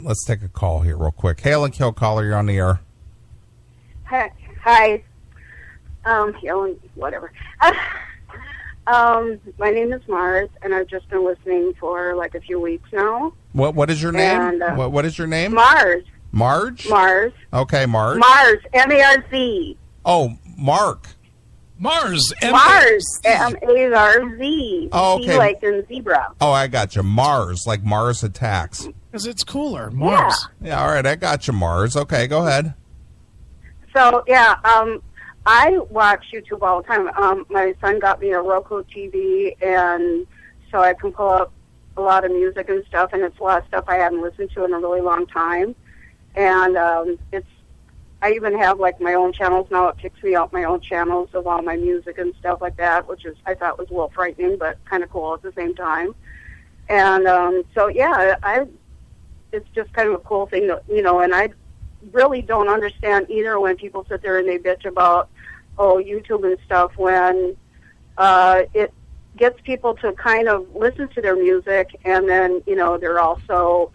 Let's take a call here real quick. Hail and Kill caller, you're on the air. Hi. Whatever. My name is Marz, and I've just been listening for like a few weeks now. What is your name? And, what is your name? Marz. Marge? Marz. Okay, Marge. Marz, M-A-R-Z. Oh, Mark. Mars. Mars, M-A-R-Z. Oh, okay. Z like in zebra. Oh, I got you. Mars, like Mars Attacks. Because it's cooler. Mars. Yeah, all right, I got you, Mars. Okay, go ahead. So, I watch YouTube all the time. My son got me a Roku TV, and so I can pull up a lot of music and stuff, and it's a lot of stuff I haven't listened to in a really long time. And I even have like my own channels now. It kicks me out my own channels of all my music and stuff like that, which is I thought was a little frightening, but kind of cool at the same time. And it's just kind of a cool thing, and I really don't understand either when people sit there and they bitch about YouTube and stuff when it gets people to kind of listen to their music, and then they're also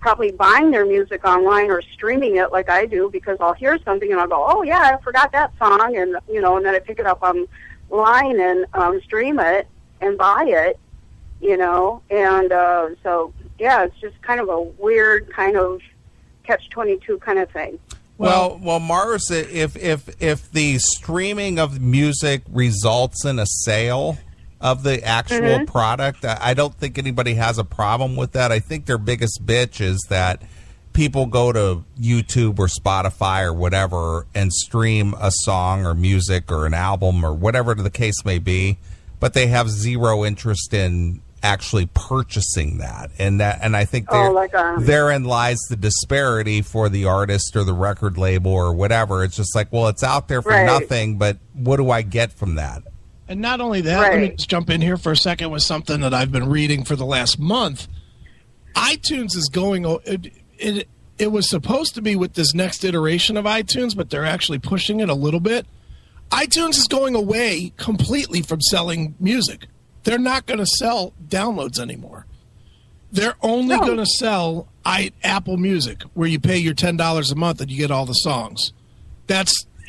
probably buying their music online or streaming it like I do, because I'll hear something and I'll go, oh yeah, I forgot that song, and and then I pick it up online and stream it and buy it, and so yeah, it's just kind of a weird kind of catch-22 kind of thing. Well, Mars, if the streaming of music results in a sale of the actual product, I don't think anybody has a problem with that. I think their biggest bitch is that people go to YouTube or Spotify or whatever and stream a song or music or an album or whatever the case may be, but they have zero interest in actually purchasing that, and I think therein lies the disparity for the artist or the record label or whatever. It's just like, well, it's out there for nothing, but what do I get from that? And not only that, let me just jump in here for a second with something that I've been reading for the last month. iTunes is going. It was supposed to be with this next iteration of iTunes, but they're actually pushing it a little bit. iTunes is going away completely from selling music. They're not going to sell downloads anymore. They're only going to sell Apple Music, where you pay your $10 a month and you get all the songs.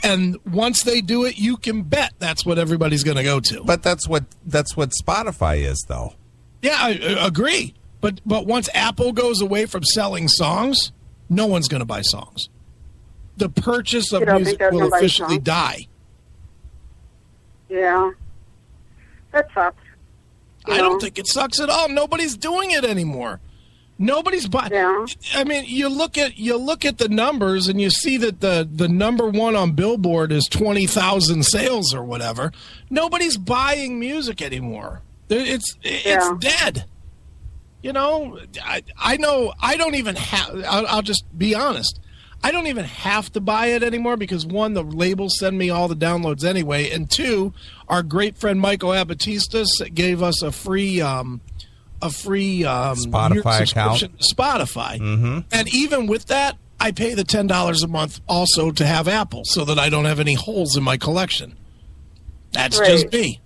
And once they do it, you can bet that's what everybody's going to go to. But that's what Spotify is, though. Yeah, I agree. But once Apple goes away from selling songs, no one's going to buy songs. The purchase of music will officially die. Yeah, that sucks. I don't think it sucks at all. Nobody's doing it anymore. Nobody's buying. Yeah. I mean, you look at the numbers and you see that the number one on Billboard is 20,000 sales or whatever. Nobody's buying music anymore. It's dead. I know. I don't even have. I'll just be honest. I don't even have to buy it anymore because, one, the labels send me all the downloads anyway, and two, our great friend Michael Abatistas gave us a free Spotify account. Spotify, and even with that, I pay the $10 a month also to have Apple, so that I don't have any holes in my collection. That's just me.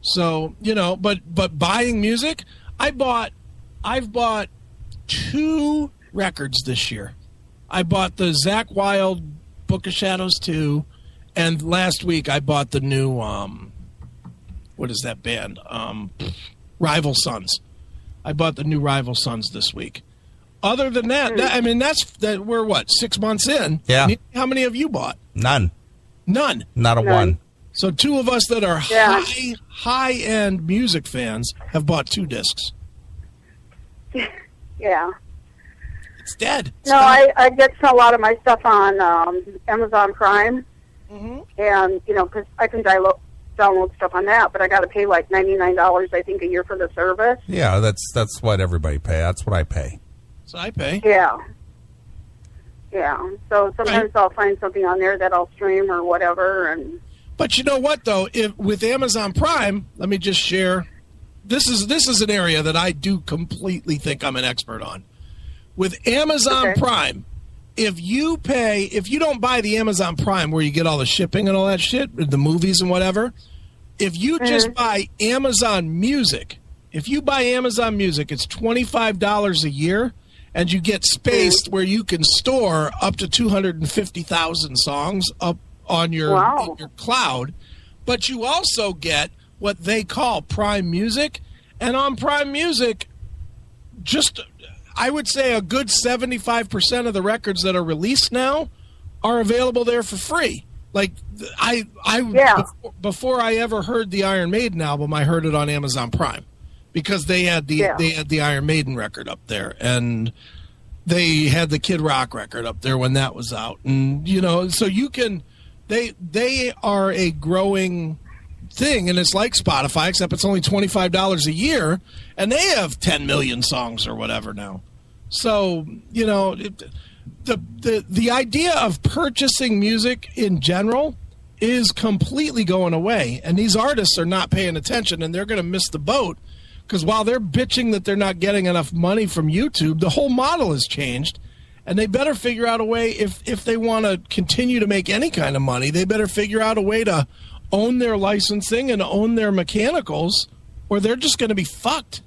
So but buying music, I've bought 2 records this year. I bought the Zakk Wylde Book of Shadows 2, and last week I bought the new, what is that band? Rival Sons. I bought the new Rival Sons this week. Other than that, we're 6 months in? Yeah. How many have you bought? None. Not a one. So 2 of us that are high-end music fans have bought 2 discs. Yeah. It's dead. I get a lot of my stuff on Amazon Prime, and because I can download stuff on that, but I got to pay like $99, I think, a year for the service. Yeah, that's what everybody pay. That's what I pay. So I pay. Yeah. So sometimes I'll find something on there that I'll stream or whatever, But you know what though? With Amazon Prime, let me just share. This is an area that I do completely think I'm an expert on. With Amazon Prime, if you don't buy the Amazon Prime where you get all the shipping and all that shit, the movies and whatever, if you just buy Amazon Music, it's $25 a year, and you get space where you can store up to 250,000 songs up on your cloud. But you also get what they call Prime Music. And on Prime Music, I would say a good 75% of the records that are released now are available there for free. Like before I ever heard the Iron Maiden album, I heard it on Amazon Prime because they had the Iron Maiden record up there, and they had the Kid Rock record up there when that was out. And so you can they are a growing thing, and it's like Spotify, except it's only $25 a year, and they have 10 million songs or whatever now. So the idea of purchasing music in general is completely going away, and these artists are not paying attention, and they're going to miss the boat because while they're bitching that they're not getting enough money from YouTube, the whole model has changed, and they better figure out a way, if they want to continue to make any kind of money, they better figure out a way to own their licensing and own their mechanicals, or they're just going to be fucked.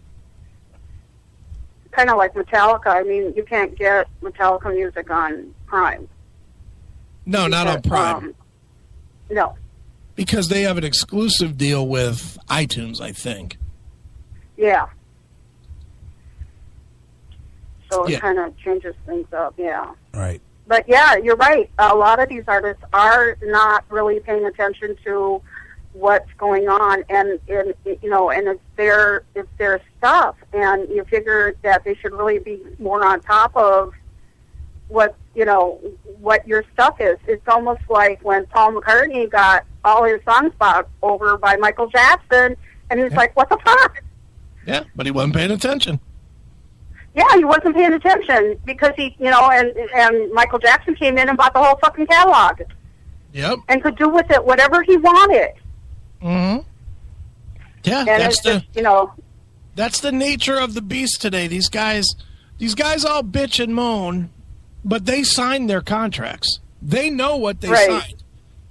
Kind of like Metallica. I mean, you can't get Metallica music on Prime. No, not on Prime. No. Because they have an exclusive deal with iTunes, I think. Yeah. So it kind of changes things up, yeah. Right. But yeah, you're right. A lot of these artists are not really paying attention to what's going on, and it's their stuff, and you figure that they should really be more on top of what your stuff is. It's almost like when Paul McCartney got all his songs bought over by Michael Jackson, and he's like, "What the fuck?" Yeah, but he wasn't paying attention. Yeah, he wasn't paying attention because and Michael Jackson came in and bought the whole fucking catalog. Yep. And could do with it whatever he wanted. Mm-hmm. Yeah, and that's the nature of the beast today. These guys all bitch and moan, but they signed their contracts. They know what they signed,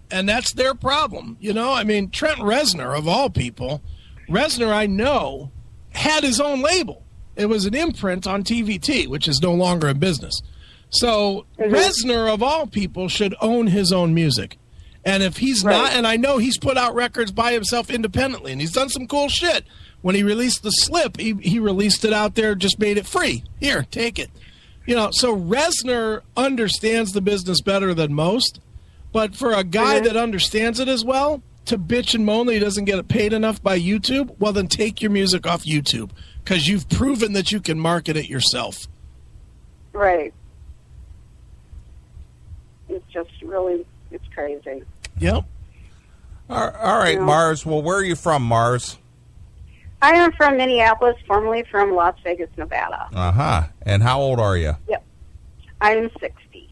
and that's their problem. I mean, Trent Reznor, of all people, I know, had his own label. It was an imprint on TVT, which is no longer in business. So Reznor, of all people, should own his own music. And if he's not, and I know he's put out records by himself independently, and he's done some cool shit. When he released The Slip, he released it out there, just made it free. Here, take it. So Reznor understands the business better than most. But for a guy that understands it as well, to bitch and moan that he doesn't get paid enough by YouTube, well, then take your music off YouTube, because you've proven that you can market it yourself. Right. It's just really, it's crazy. Yep. All right, Marz. Well, where are you from, Marz? I am from Minneapolis, formerly from Las Vegas, Nevada. Uh-huh. And how old are you? Yep. I'm 60.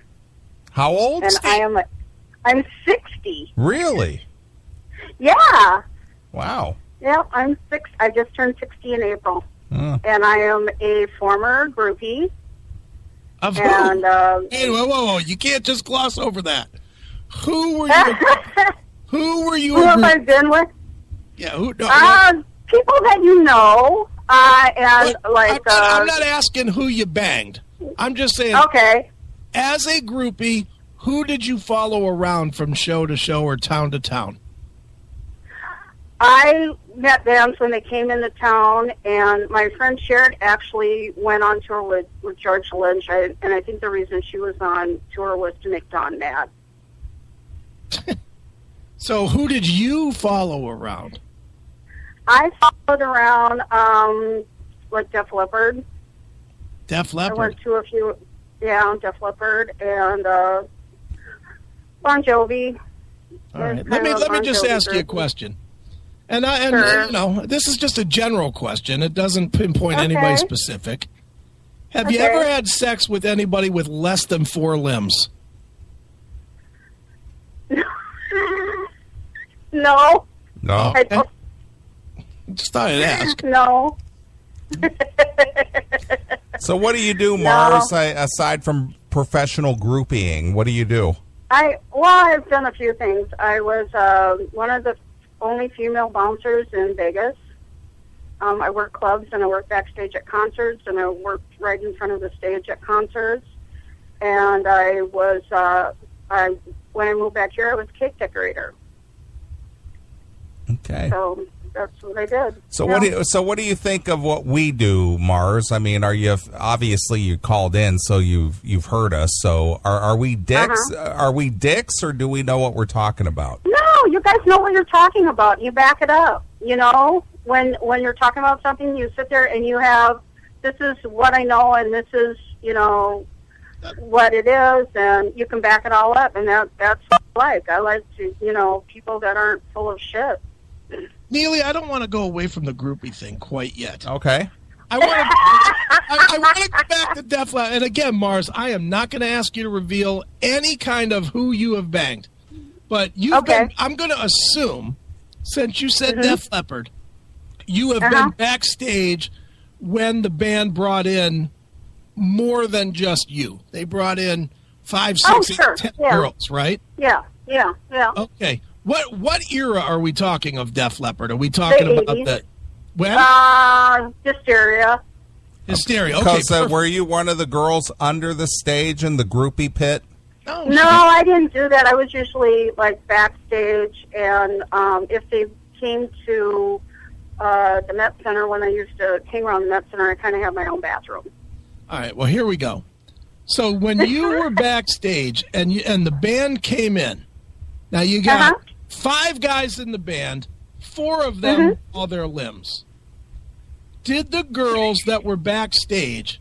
How old? And I'm 60. Really? Yeah. Wow. Yeah, I'm 6. I just turned 60 in April. And I am a former groupie. Of who? And, hey, whoa. You can't just gloss over that. Who were you? Who were you? Who have I been with? Yeah, who? No, people that you know. And I'm not asking who you banged. I'm just saying. Okay. As a groupie, who did you follow around from show to show or town to town? I met bands when they came into town, and my friend Sharon actually went on tour with George Lynch, and I think the reason she was on tour was to make Don mad. So who did you follow around? I followed around, like Def Leppard. Def Leppard? I went to a few, Def Leppard and Bon Jovi. All right, let me just ask you a question. And this is just a general question. It doesn't pinpoint anybody specific. Have you ever had sex with anybody with less than 4 limbs? No. No. Okay. Just thought I'd ask. No. So what do you do, Marz, aside from professional groupieing? What do you do? I've done a few things. I was one of the only female bouncers in Vegas. I worked clubs and I worked backstage at concerts and I worked right in front of the stage at concerts. And I was, when I moved back here, I was cake decorator. Okay. So that's what I did. So what do you think of what we do, Marz? I mean, obviously you called in, so you've heard us. So are we dicks? Are we dicks, or do we know what we're talking about? No, you guys know what you're talking about. You back it up. You know, when you're talking about something, you sit there and you have, this is what I know, and this is, you know, what it is, and you can back it all up, and that's what I like. I like to, you know, people that aren't full of shit. Neely, I don't want to go away from the groupie thing quite yet. Okay. I want to go back to Def Leppard. And again, Marz, I am not going to ask you to reveal any kind of who you have banged. But I'm going to assume, since you said Def Leppard, you have been backstage when the band brought in more than just you. They brought in 5, 6, 8, 10 girls, right? Yeah. Okay. What era are we talking of Def Leppard? Are we talking about the when? Hysteria. Hysteria. Okay. Because were you one of the girls under the stage in the groupie pit? No, I didn't do that. I was usually like backstage, and if they came to the Met Center, when I used to hang around the Met Center, I kind of had my own bathroom. All right. Well, here we go. So when you were backstage and the band came in, now you got 5 guys in the band, 4 of them all their limbs. Did the girls that were backstage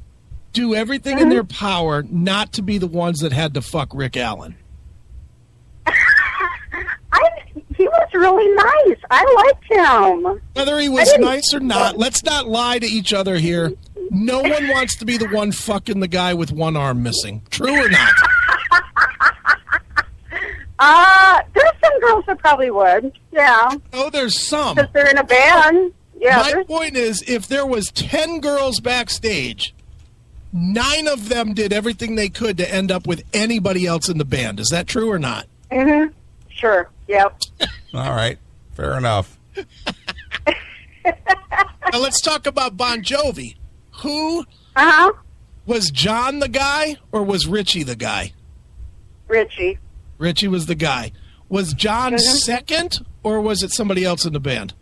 do everything in their power not to be the ones that had to fuck Rick Allen? He was really nice. I liked him. Whether he was nice or not, let's not lie to each other here. No one wants to be the one fucking the guy with one arm missing. True or not? There's some girls that probably would. Yeah. Oh, there's some. Because they're in a band. Yeah. My point is, if there was 10 girls backstage, 9 of them did everything they could to end up with anybody else in the band. Is that true or not? Mm-hmm. Sure. Yep. All right. Fair enough. Now let's talk about Bon Jovi. Who was John the guy, or was Richie the guy? Richie. Richie was the guy. Was John second, or was it somebody else in the band?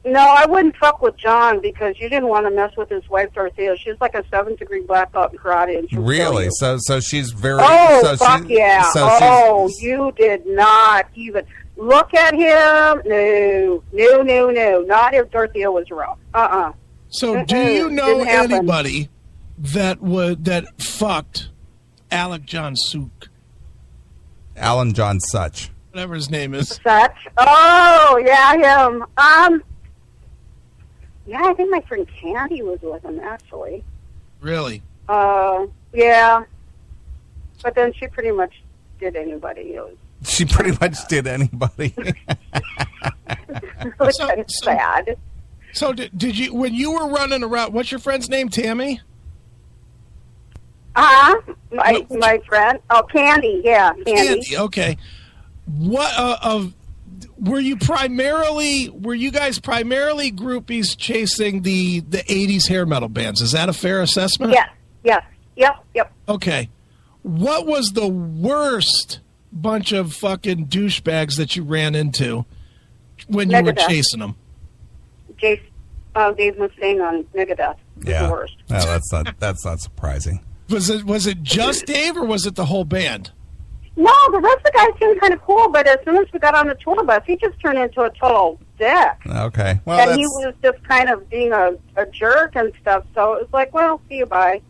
No, I wouldn't fuck with John because you didn't want to mess with his wife, Dorothea. She's like a 7th-degree black belt in karate. And really? So she's very... Oh, fuck yeah. So you did not even... Look at him. No. Not if Dorothea was wrong. So do you know anybody that fucked Alec John Suk? Alan John Such. Whatever his name is. Such? Oh, yeah, him. Yeah, I think my friend Candy was with him, actually. Really? Yeah. But then she pretty much did anybody. She pretty much did anybody. Really kind of sad. So did you, when you were running around, what's your friend's name, Tammy? My friend? Oh, Candy, yeah. Candy, okay. What, were you guys primarily groupies chasing the 80s hair metal bands? Is that a fair assessment? Yes. Yep. Okay. What was the worst bunch of fucking douchebags that you ran into when you were chasing them? Dave Mustaine on Megadeth was the worst. No, that's not surprising. Was it just Dave, or was it the whole band? No, the rest of the guys seemed kind of cool, but as soon as we got on the tour bus, he just turned into a total dick. Okay. Well, and he was just kind of being a jerk and stuff, so it was like, well, see you, bye.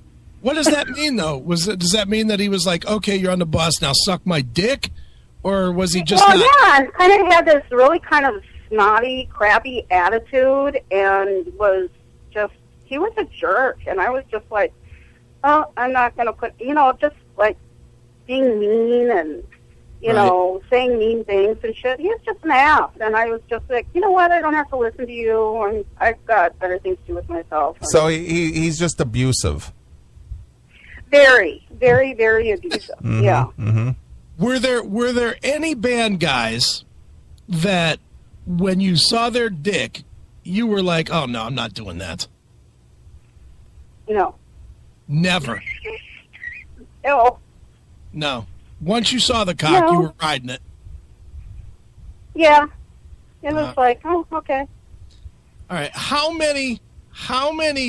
What does that mean, though? Does that mean that he was like, okay, you're on the bus, now suck my dick? Or was he just yeah, kind of had this really kind of snotty, crappy attitude, and he was a jerk, and I was just like, oh, I'm not going to put, just like being mean and, saying mean things and shit. He was just an ass, and I was just like, you know what, I don't have to listen to you, and I've got better things to do with myself. So he's just abusive. Very, very, very abusive. Mm-hmm, yeah. Mm-hmm. Were there any band guys that when you saw their dick, you were like, oh, no, I'm not doing that. No. Never. No. No. Once you saw the cock, you were riding it. Yeah. It was like, oh, okay. All right. How many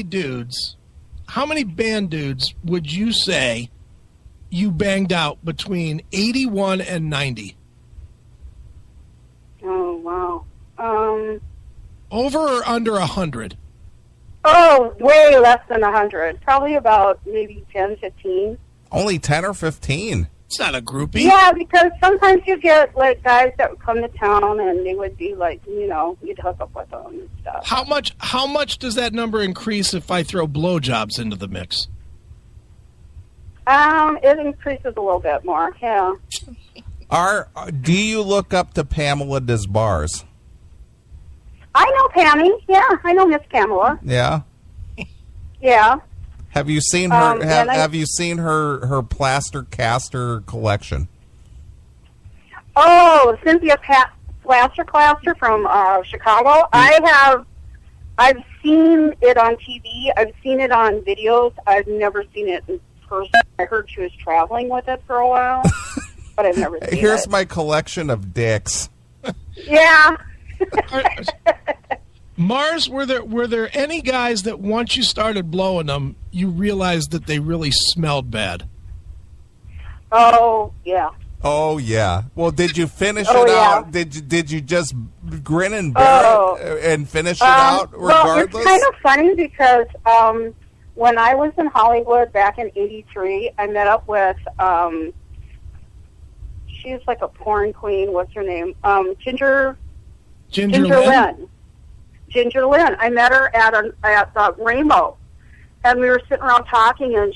dudes, how many band dudes would you say you banged out between 81 and 90? Oh, wow. Over or under 100? Oh, way less than 100. Probably about maybe 10, 15. Only 10 or 15? It's not a groupie. Yeah, because sometimes you get, like, guys that would come to town and they would be like, you know, you'd hook up with them and stuff. How much does that number increase if I throw blowjobs into the mix? It increases a little bit more, yeah. Do you look up to Pamela Desbars? I know Pammy. Yeah, I know Miss Pamela. Yeah? Yeah. Have you seen her? Have you seen her plaster caster collection? Oh, Cynthia Plaster from Chicago. I've seen it on TV. I've seen it on videos. I've never seen it in person. I heard she was traveling with it for a while, but I've never seen it. Here's my collection of dicks. Yeah. Marz, were there any guys that once you started blowing them, you realized that they really smelled bad? Oh, yeah. Oh, yeah. Well, did you finish it out? Did you just grin and bear it and finish it out regardless? Well, it's kind of funny because when I was in Hollywood back in '83, I met up with she's like a porn queen. What's her name? Ginger Lynn. Ginger Lynn. I met her at the Rainbow, and we were sitting around talking, and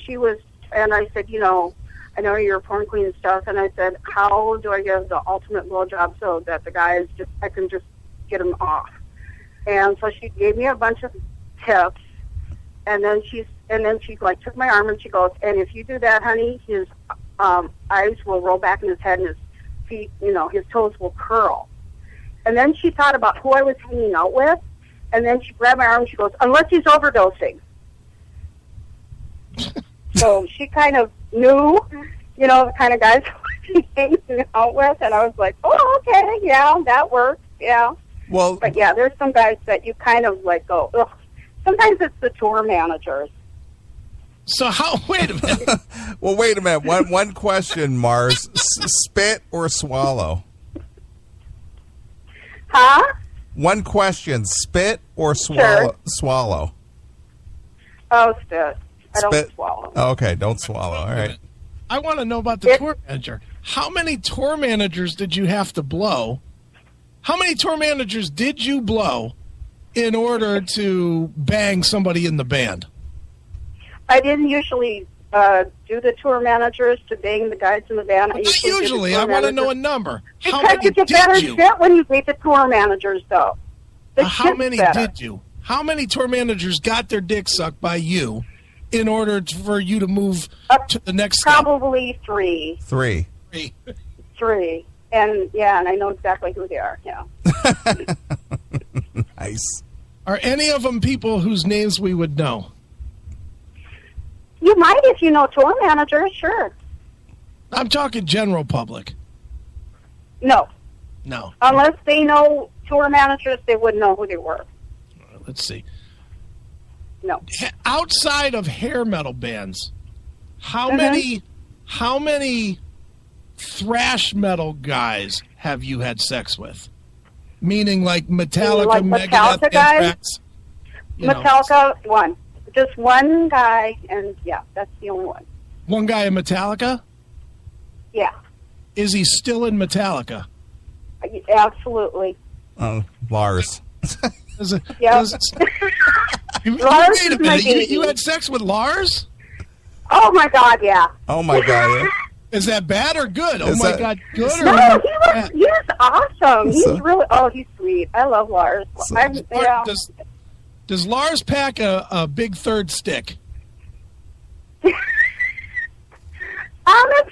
I said, you know, I know you're a porn queen and stuff, and I said, how do I give the ultimate blowjob so that the guys I can just get them off? And so she gave me a bunch of tips, and then she like took my arm and she goes, and if you do that, honey, his eyes will roll back in his head and his feet, you know, his toes will curl. And then she thought about who I was hanging out with, and then she grabbed my arm and she goes, unless he's overdosing. So she kind of knew, you know, the kind of guys she hanging out with, and I was like, oh, okay, yeah, that works, yeah. Well, but yeah, there's some guys that you kind of like go, ugh. Sometimes it's the tour managers. So wait a minute. Well, wait a minute. One question, Marz. Spit or swallow? Huh? One question. Spit or Sure. swallow? Oh, spit. I don't swallow. Oh, okay, don't swallow. All right. I want to know about the tour manager. How many tour managers did you have to blow? How many tour managers did you blow in order to bang somebody in the band? I didn't usually do the tour managers to bang the guys in the band. Usually, I want to know a number. How because many you get did better you? shit when you beat the tour managers, though. How many did you? How many tour managers got their dick sucked by you in order for you to move to the next step? Probably three. Three. And yeah, and I know exactly who they are. Yeah. Nice. Are any of them people whose names we would know? You might if you know tour managers, sure. I'm talking general public. No. No. Unless they know tour managers, they wouldn't know who they were. Let's see. No. Outside of hair metal bands, how many thrash metal guys have you had sex with? Meaning like Metallica, like Metallica guys? Metallica, one. Just one guy, and yeah, that's the only one. One guy in Metallica? Yeah. Is he still in Metallica? Absolutely. Lars. Yeah. Lars Wait a minute. You had sex with Lars? Oh my God, yeah. Oh my God. Is that bad or good? God, good or no? He was awesome. He's really he's sweet. I love Lars. Does Lars pack a big third stick? It's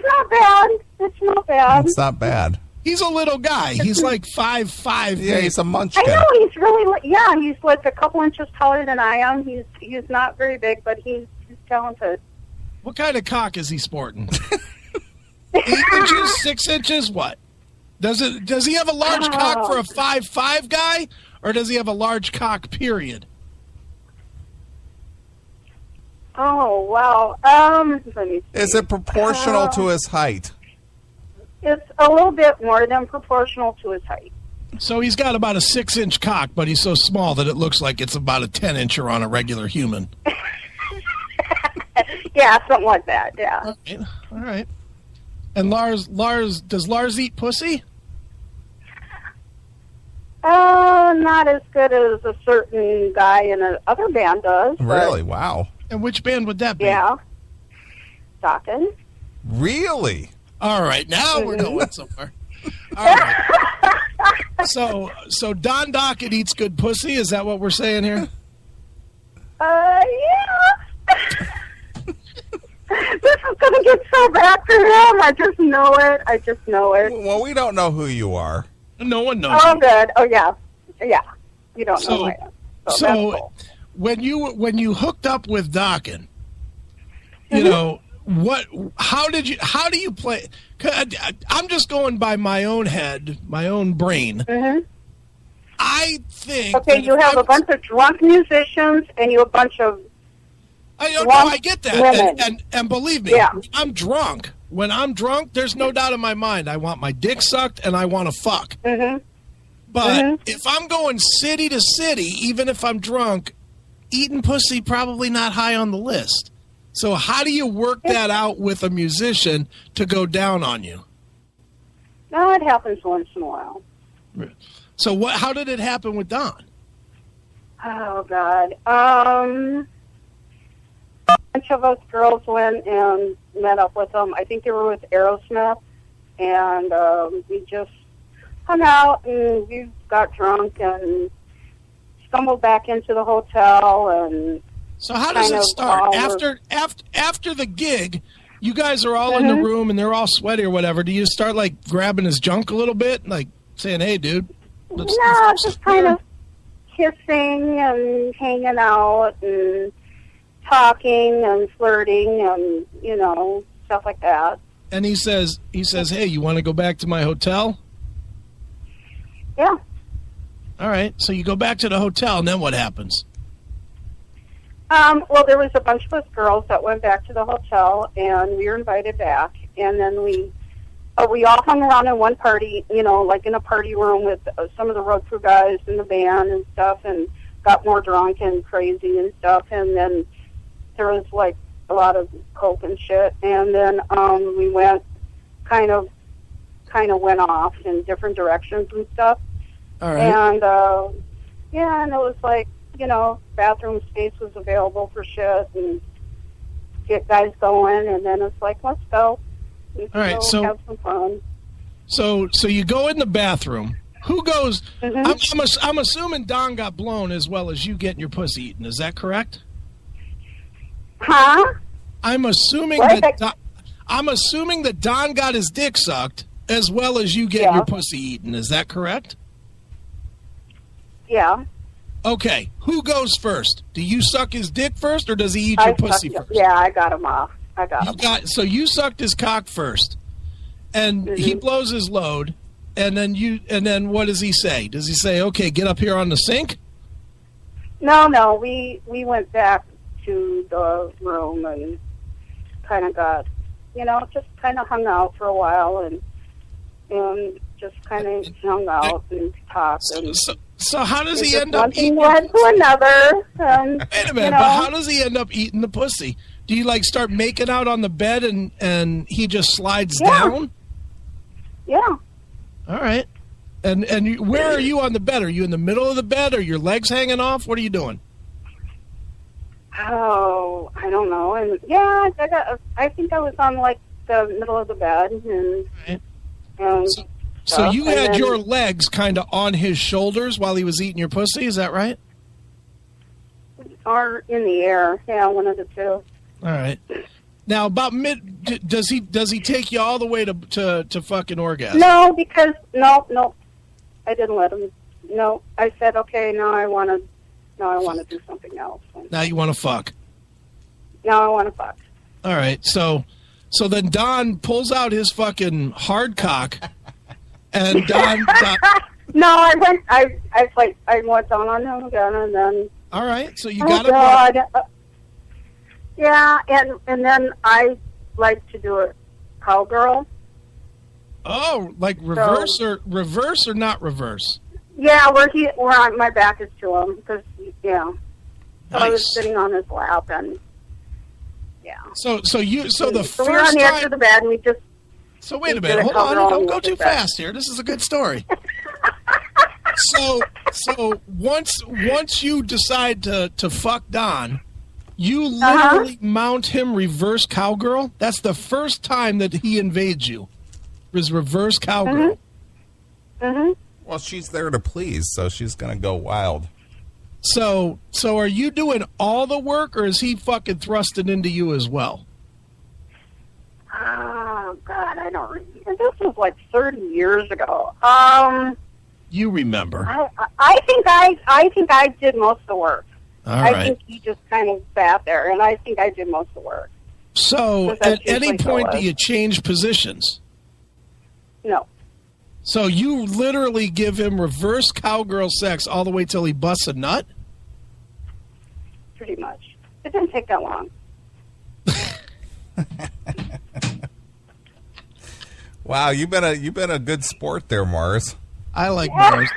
not bad. It's not bad. It's not bad. He's a little guy. He's like 5'5". Yeah, he's a munchkin. I know he's really. He's like a couple inches taller than I am. He's not very big, but he's talented. What kind of cock is he sporting? 8 inches, 6 inches, what? Does he have a large cock for a 5'5" guy, or does he have a large cock, period? Oh, wow. Let me see. Is it proportional to his height? It's a little bit more than proportional to his height. So he's got about a 6-inch cock, but he's so small that it looks like it's about a 10-incher on a regular human. Yeah, something like that, yeah. All right. And Lars, does Lars eat pussy? Not as good as a certain guy in another band does. Really? Wow. And which band would that be? Yeah. Dawkins. Really? All right, now we're going somewhere. All right. So Don Dockett eats good pussy. Is that what we're saying here? Yeah. This is going to get so bad for him. I just know it. Well, we don't know who you are. No one knows. Oh, good. Oh, yeah. Yeah. You don't know who I am. So that's cool. when you hooked up with Dokken, you know, how do you play? I'm just going by my own head, my own brain. Mm-hmm. I think. Okay, you have a bunch of drunk musicians and you have a bunch of. I get that, women. and believe me, Yeah. When I'm drunk, there's no doubt in my mind. I want my dick sucked and I want to fuck. Mm-hmm. But if I'm going city to city, even if I'm drunk, eating pussy probably not high on the list. So how do you work that out with a musician to go down on you? No, it happens once in a while. So how did it happen with Don? Oh, God. A bunch of us girls went and met up with them. I think they were with Aerosmith. And we just hung out and we got drunk and stumbled back into the hotel. And so how does it start? After the gig, you guys are all in the room and they're all sweaty or whatever. Do you start like grabbing his junk a little bit, like saying, "Hey, dude"? Let's just kind of kissing and hanging out and talking and flirting and, you know, stuff like that. And he says, "Hey, you want to go back to my hotel?" Yeah. All right. So you go back to the hotel, and then what happens? Well, there was a bunch of us girls that went back to the hotel, and we were invited back. And then we all hung around in one party, you know, like in a party room with some of the road crew guys and the band and stuff, and got more drunk and crazy and stuff. And then there was like a lot of coke and shit. And then we went kind of went off in different directions and stuff. All right. And and it was like, you know, bathroom space was available for shit and get guys going. And then it's like, let's go. All right, so have some fun. So you go in the bathroom. Who goes? I'm assuming Don got blown as well as you getting your pussy eaten. Is that correct? Huh? I'm assuming that Don got his dick sucked as well as you getting your pussy eaten. Is that correct? Yeah. Okay. Who goes first? Do you suck his dick first, or does he eat your pussy first? Yeah, I got him off. So you sucked his cock first, and he blows his load, and then what does he say? Does he say, "Okay, get up here on the sink"? No, we went back to the room and kind of got, you know, just kind of hung out for a while and just kind of hung out and talked. So how does he end up eating? One thing led to another. And, wait a minute, but how does he end up eating the pussy? Do you like start making out on the bed and he just slides down? Yeah. All right. And where are you on the bed? Are you in the middle of the bed? Are your legs hanging off? What are you doing? Oh, I don't know. And yeah, I think I was on like the middle of the bed and so you had your legs kind of on his shoulders while he was eating your pussy. Is that right? Or in the air. Yeah, one of the two. All right. Now, about mid does he take you all the way to fucking orgasm? No, because no, I didn't let him. No, I said okay. Now I want to do something else. Now you want to fuck. Now I want to fuck. All right, so then Don pulls out his fucking hard cock, and Don No, I went down on him again, and then. All right, so you got it. Yeah, and then I like to do it cowgirl. Oh, like reverse or not reverse? Yeah, where my back is to him, because yeah. So Nice. I was sitting on his lap, and yeah. So the first we were on the edge time. of the bed, and we just. So wait a minute, hold on, don't go too fast here. This is a good story. So once you decide to fuck Don, you literally mount him reverse cowgirl. That's the first time that he invades you. Is reverse cowgirl. Mm-hmm. Well, she's there to please, so she's going to go wild. So are you doing all the work, or is he fucking thrusting into you as well? Oh God, I don't remember. This was like 30 years ago. You remember? I think I did most of the work. All right. I think he just kind of sat there, and I think I did most of the work. So at any point do you change positions? No. So you literally give him reverse cowgirl sex all the way till he busts a nut? Pretty much. It didn't take that long. Wow, you've been a good sport there, Marz. I like Marz.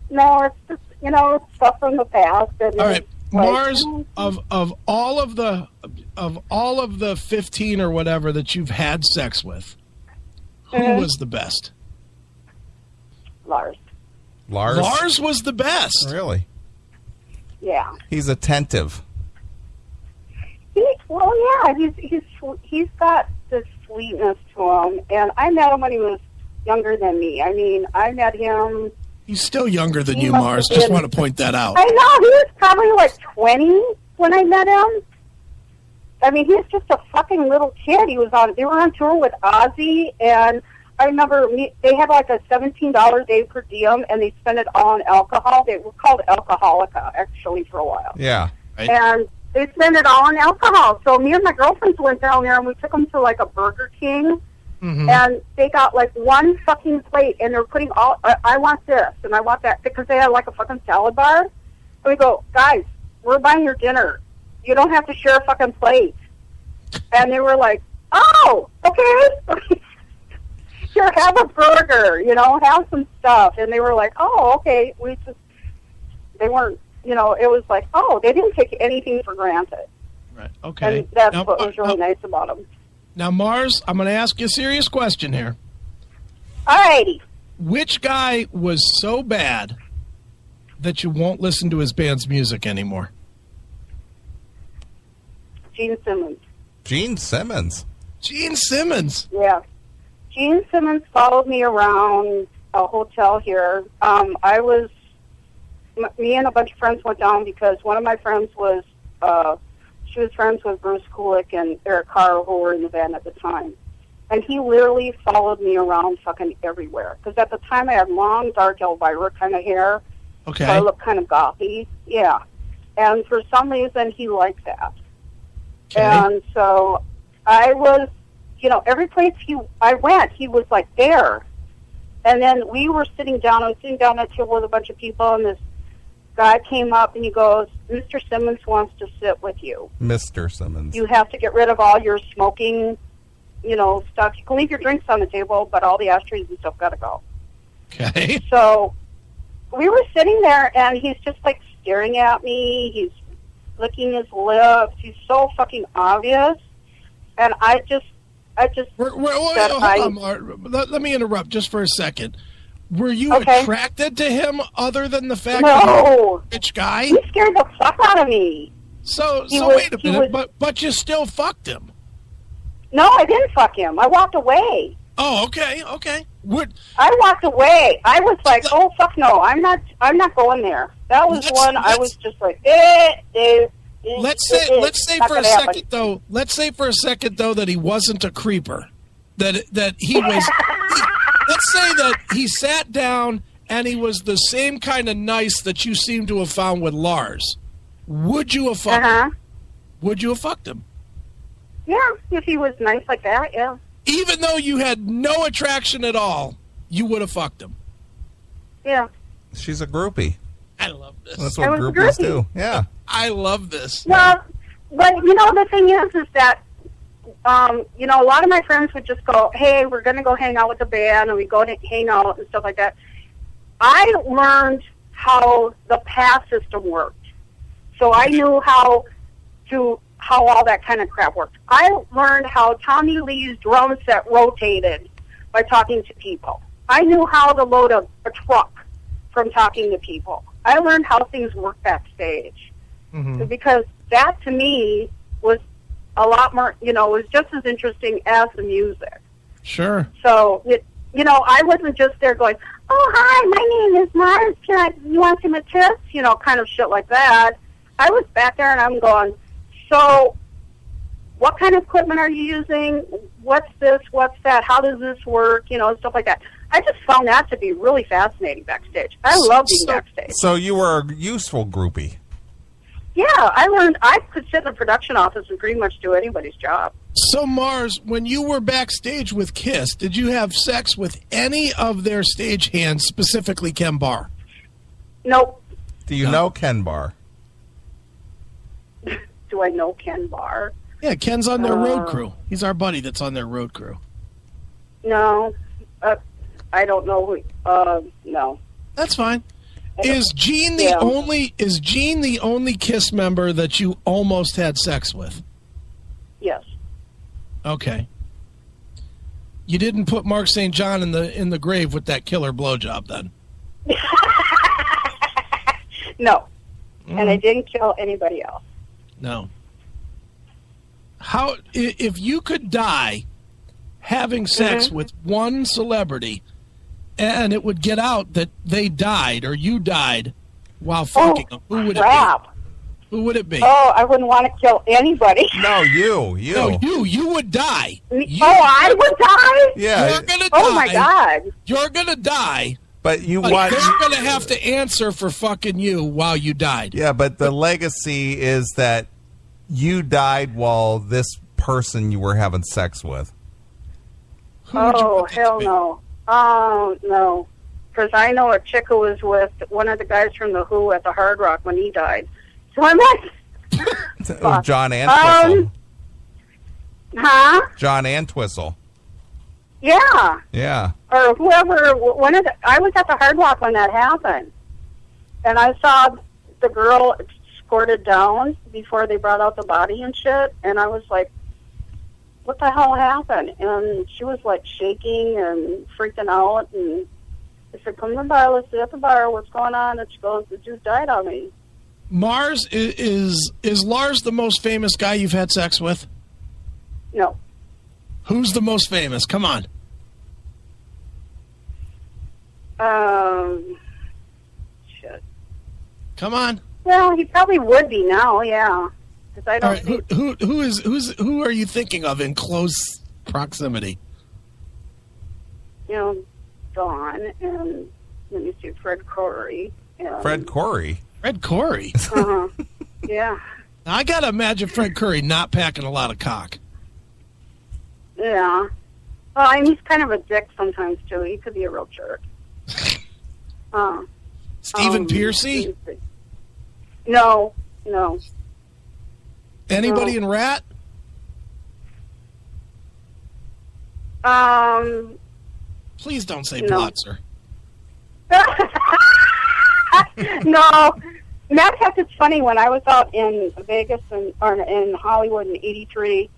No, it's just it's stuff from the past. And all right, Marz, like, of all of the 15 or whatever that you've had sex with, who was the best? Lars. Lars was the best. Really? Yeah. He's attentive. He's got this sweetness to him, and I met him when he was younger than me. I mean, I met him. He's still younger than you, Marz. Just want to point that out. I know, he was probably like 20 when I met him. I mean, he's just a fucking little kid. They were on tour with Ozzy, and I remember they had like a $17 day per diem, and they spent it all on alcohol. They were called Alcoholica, actually, for a while. Yeah. Right. And they spent it all on alcohol. So me and my girlfriends went down there, and we took them to like a Burger King, and they got like one fucking plate, and they were putting all, I want this, and I want that, because they had like a fucking salad bar. And we go, guys, we're buying your dinner. You don't have to share a fucking plate. And they were like, oh, okay. Here, have a burger, have some stuff. And they were like, oh, okay. They weren't, it was like, oh, they didn't take anything for granted. Right, okay. And that's what was really nice about them. Now, Marz, I'm going to ask you a serious question here. All righty. Which guy was so bad that you won't listen to his band's music anymore? Gene Simmons. Gene Simmons. Gene Simmons. Yeah. Gene Simmons followed me around a hotel here. Me and a bunch of friends went down because one of my friends was, she was friends with Bruce Kulick and Eric Carr, who were in the band at the time. And he literally followed me around fucking everywhere. Because at the time I had long, dark Elvira kind of hair. Okay. So I looked kind of gothy. Yeah. And for some reason, he liked that. Okay. And so I was, every place I went, he was like there. And then we were sitting down, I was sitting down at a table with a bunch of people, and this guy came up and he goes, Mr. Simmons wants to sit with you. Mr. Simmons. You have to get rid of all your smoking, stuff. You can leave your drinks on the table, but all the ashtrays and stuff got to go. Okay. So we were sitting there, and he's just like staring at me. He's licking his lips. He's so fucking obvious. And I just Hold on, Mark. Let me interrupt just for a second. Were you attracted to him other than the fact that he was a rich guy? He scared the fuck out of me. So wait a minute, but you still fucked him. No, I didn't fuck him. I walked away. Oh, okay. I walked away. I was like, oh fuck no, I'm not going there. That was one I was just like, let's say for a second though that he wasn't a creeper, that he was. Let's say that he sat down and he was the same kind of nice that you seem to have found with Lars. Would you have fucked him? Would you have fucked him? Yeah, if he was nice like that, yeah. Even though you had no attraction at all, you would have fucked him. Yeah. She's a groupie. I love this. That's what groupies do. Yeah. I love this. Well, but, the thing is that, a lot of my friends would just go, hey, we're going to go hang out with the band, and we go to hang out and stuff like that. I learned how the pass system worked. So I knew how all that kind of crap worked. I learned how Tommy Lee's drum set rotated by talking to people. I knew how to load a truck from talking to people. I learned how things work backstage. Mm-hmm. Because that, to me, was a lot more, was just as interesting as the music. Sure. So, I wasn't just there going, oh, hi, my name is Marz. You want some tips? Kind of shit like that. I was back there and I'm going, so what kind of equipment are you using? What's this? What's that? How does this work? Stuff like that. I just found that to be really fascinating backstage. I love being backstage. So you were a useful groupie. Yeah, I learned I could sit in the production office and pretty much do anybody's job. So, Marz, when you were backstage with Kiss, did you have sex with any of their stage hands, specifically Ken Barr? Nope. Do you know Ken Barr? Do I know Ken Barr? Yeah, Ken's on their road crew. He's our buddy that's on their road crew. No, I don't know who. No. That's fine. Is Gene the only Kiss member that you almost had sex with? Yes. Okay. You didn't put Mark St. John in the grave with that killer blowjob then? No. And I didn't kill anybody else. No. How if you could die having sex with one celebrity and it would get out that they died or you died while fucking them, who would it be? Who would it be? Oh, I wouldn't want to kill anybody. No, you. No, you would die. I would die? Yeah. You're going to die. Oh, my God. You're going to die. But they're going to have to answer for fucking you while you died. Yeah, but the legacy is that you died while this person you were having sex with. Oh, hell no. Oh, no. Because I know a chick who was with one of the guys from The Who at the Hard Rock when he died. So I'm like... John Antwistle. Huh? John Antwistle. Yeah. Yeah. Or whoever, I was at the Hard Rock when that happened. And I saw the girl escorted down before they brought out the body and shit. And I was like, what the hell happened? And she was like shaking and freaking out. And I said, come to the bar, let's sit at the bar, what's going on? And she goes, the dude died on me. Marz, is Lars the most famous guy you've had sex with? No. Who's the most famous? Come on. Shit. Come on. Well, he probably would be now, yeah. Because I don't. Right, who are you thinking of in close proximity? Dawn and let me see, Fred Corey. Fred Corey. Fred Corey. Uh-huh. Yeah. Now, I gotta imagine Fred Corey not packing a lot of cock. Yeah. Well, I mean, he's kind of a dick sometimes, too. He could be a real jerk. Stephen Piercy? No. Anybody in Rat? Please don't say Blotzer. No. Matter of fact, it's funny. When I was out in Vegas or in Hollywood in '83,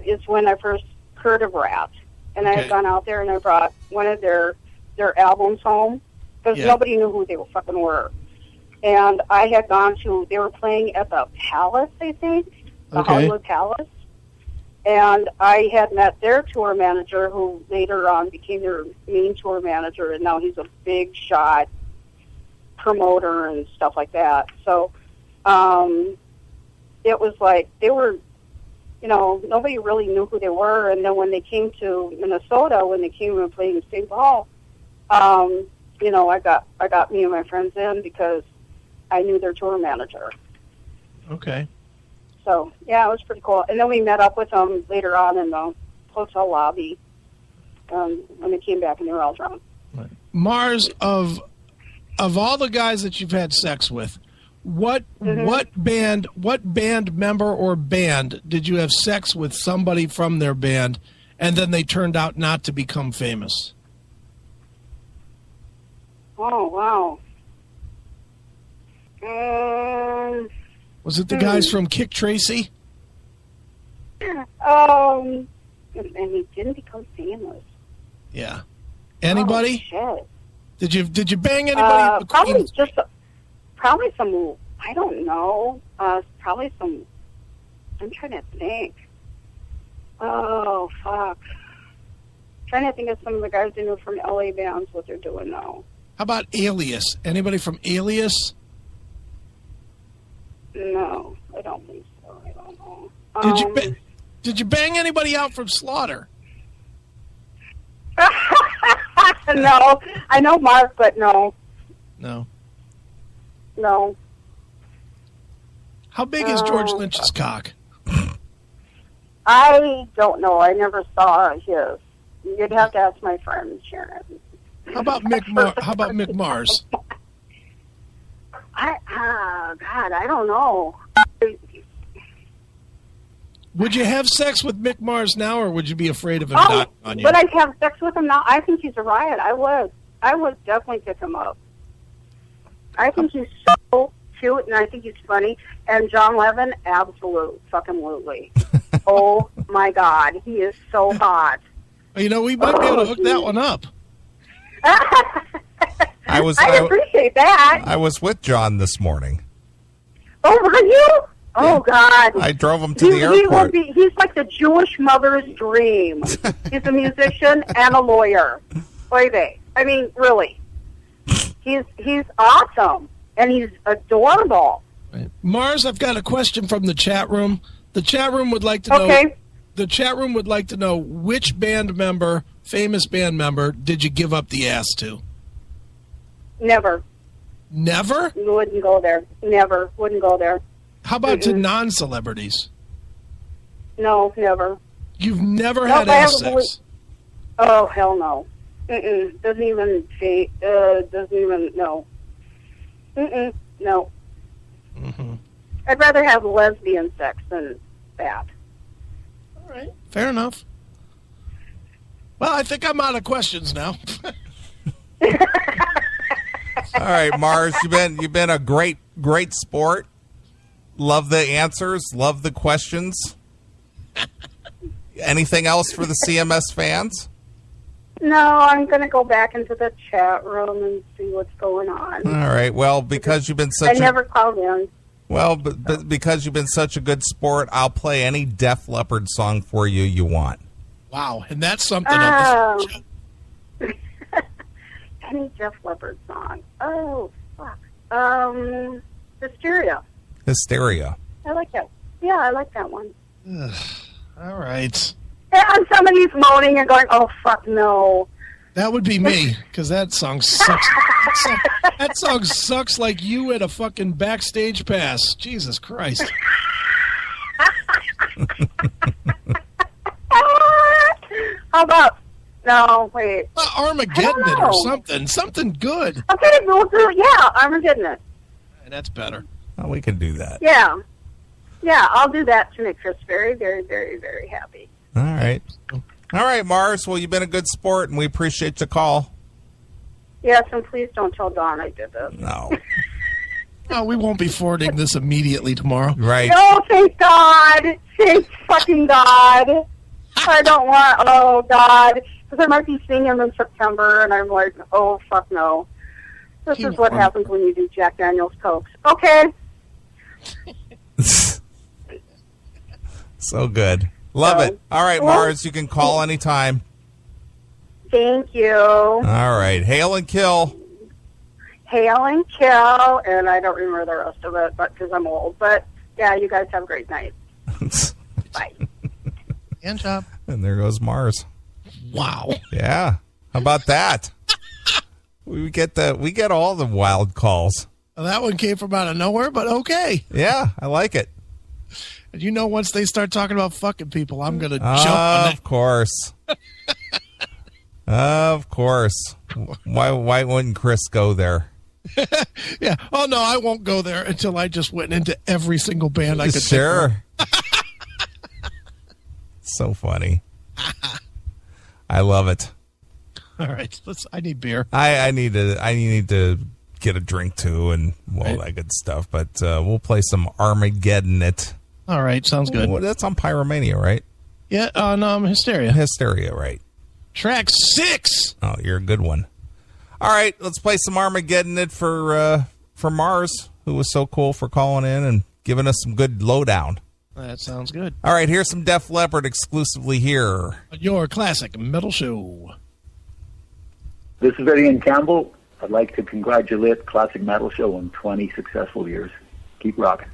is when I first heard of Rat. And I had gone out there and I brought one of their albums home because nobody knew who they fucking were. And I had gone to, they were playing at the Palace, I think, the Hollywood Palace. And I had met their tour manager, who later on became their main tour manager, and now he's a big shot promoter and stuff like that. So it it was like they were, nobody really knew who they were. And then when they came to Minnesota, when they came and played in St. Paul, I got me and my friends in because I knew their tour manager. Okay. So, yeah, it was pretty cool. And then we met up with them later on in the hotel lobby when they came back and they were all drunk. Right. Marz, of all the guys that you've had sex with, what band member or band did you have sex with somebody from their band and then they turned out not to become famous? Oh, wow. Was it the guys from Kick Tracy? And he didn't become famous. Yeah. Anybody? Oh, shit. Did you bang anybody? Probably some. I don't know. Probably some. I'm trying to think. Oh fuck. Trying to think of some of the guys I know from LA bands, what they're doing now. How about Alias? Anybody from Alias? No, I don't think so. I don't know. Did you bang anybody out from Slaughter? No, I know Mark, but no. No. No. How big is George Lynch's cock? I don't know. I never saw his. You'd have to ask my friend Sharon. How about Mick Marz? God, I don't know. Would you have sex with Mick Marz now, or would you be afraid of him dying on you? Would I have sex with him now? I think he's a riot. I would definitely pick him up. I think he's so cute, and I think he's funny. And John Levin, fucking-lutely. Oh, my God. He is so hot. Well, we might be able to hook that one up. I appreciate that. I was with John this morning. Oh, were you? Oh, God. I drove him to the airport. He's like the Jewish mother's dream. He's a musician and a lawyer. Oy vey. I mean, really. He's awesome, and he's adorable. Right. Marz, I've got a question from the chat room. The chat room would like to know. Okay. The chat room would like to know which famous band member, did you give up the ass to? Never. Never? Wouldn't go there. Never. Wouldn't go there. How about to non-celebrities? No, never. You've never had ass sex? Oh, hell no. Doesn't even, no. No. Mm-hmm. I'd rather have lesbian sex than that. All right. Fair enough. Well, I think I'm out of questions now. All right, Marz, you've been a great sport. Love the answers. Love the questions. Anything else for the CMS fans? No, I'm going to go back into the chat room and see what's going on. All right. Well, because you've been such I never called in. Well, but because you've been such a good sport, I'll play any Def Leppard song for you want. Wow, and that's something. Any Def Leppard song? Oh, fuck. Hysteria. Hysteria. I like that. Yeah, I like that one. All right. And somebody's moaning and going, oh, fuck, no. That would be me, because that song sucks. That song sucks like you at a fucking backstage pass. Jesus Christ. How about, no, wait. Armageddon it or something. Something good. Okay, we'll do, yeah, Armageddon it. That's better. Oh, we can do that. Yeah. Yeah, I'll do that to make Chris very, very, very, very happy. All right. All right, Marz. Well, you've been a good sport, and we appreciate the call. Yes, and please don't tell Dawn I did this. No. No, we won't be forwarding this immediately tomorrow. Right. No, thank God. Thank fucking God. I don't want, oh, God. Because I might be seeing him in September, and I'm like, oh, fuck no. This is what happens when you do Jack Daniels Cokes. Okay. So good. Love it. All right, Marz, you can call anytime. Thank you. All right. Hail and kill. Hail and kill. And I don't remember the rest of it, but because I'm old. But Yeah, you guys have a great night. Bye. Hand job. And there goes Marz. Wow. Yeah. How about that? We get all the wild calls. Well, that one came from out of nowhere, but okay. Yeah, I like it. And you know, once they start talking about fucking people, I'm going to jump on that. Of course. Of course. Why wouldn't Chris go there? Yeah. Oh, no, I won't go there until I just went into every single band I could Sure. So funny. I love it. All right. I need beer. I need to get a drink too and all that good stuff. But we'll play some Armageddon It. All right. Sounds good. Well, that's on Pyromania, right? Yeah, on Hysteria. Hysteria, right. Track 6. Oh, you're a good one. All right, let's play some Armageddon It for Marz, who was so cool for calling in and giving us some good lowdown. That sounds good. All right, here's some Def Leppard exclusively here. Your classic metal show. This is Ian Campbell. I'd like to congratulate Classic Metal Show on 20 successful years. Keep rocking.